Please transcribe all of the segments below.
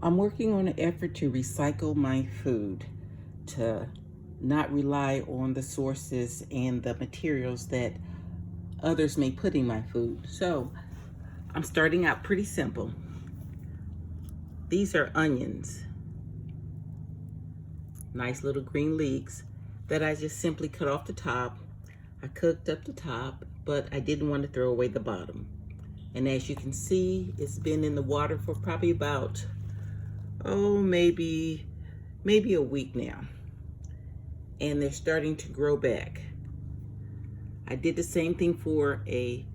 I'm working on an effort to recycle my food, to not rely on the sources and the materials that others may put in my food. So I'm starting out pretty simple. These are onions, nice little green leeks that I just simply cut off the top. I cooked up the top, but I didn't want to throw away the bottom. And as you can see, it's been in the water for probably about, maybe a week now. And they're starting to grow back. I did the same thing for the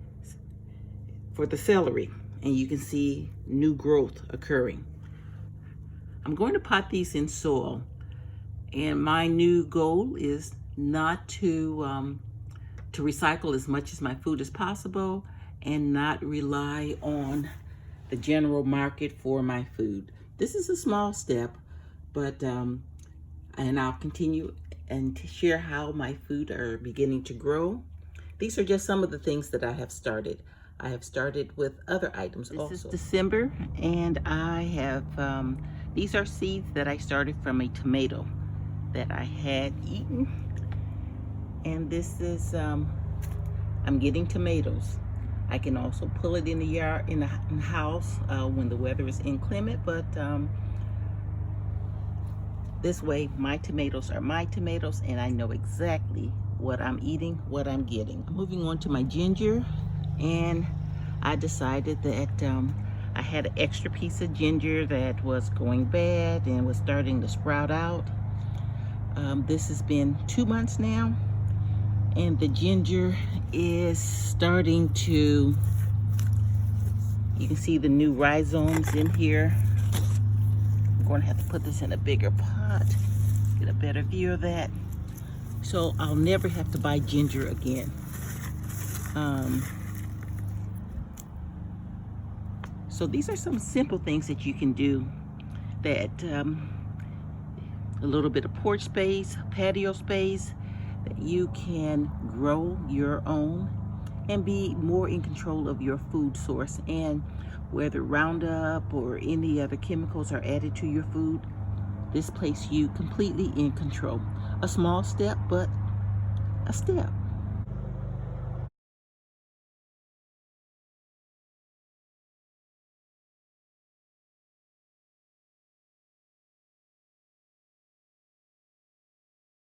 celery, and you can see new growth occurring. I'm going to pot these in soil, and my new goal is not to recycle as much as my food as possible and not rely on the general market for my food. This is a small step, but and I'll continue and to share how my food are beginning to grow. These are just some of the things that I have started. I have started with other items also. This is December, and I have, these are seeds that I started from a tomato that I had eaten. And this is, I'm getting tomatoes. I can also pull it in the yard, in the house when the weather is inclement, but this way, my tomatoes are my tomatoes, and I know exactly what I'm eating, what I'm getting. I'm moving on to my ginger, and I decided that I had an extra piece of ginger that was going bad and was starting to sprout out. This has been 2 months now, and the ginger is starting to, you can see the new rhizomes in here. I'm going to have to put this in a bigger pot, get a better view of that. So I'll never have to buy ginger again. So these are some simple things that you can do that, a little bit of porch space, patio space, that you can grow your own and be more in control of your food source. And whether Roundup or any other chemicals are added to your food, this places you completely in control. A small step, but a step.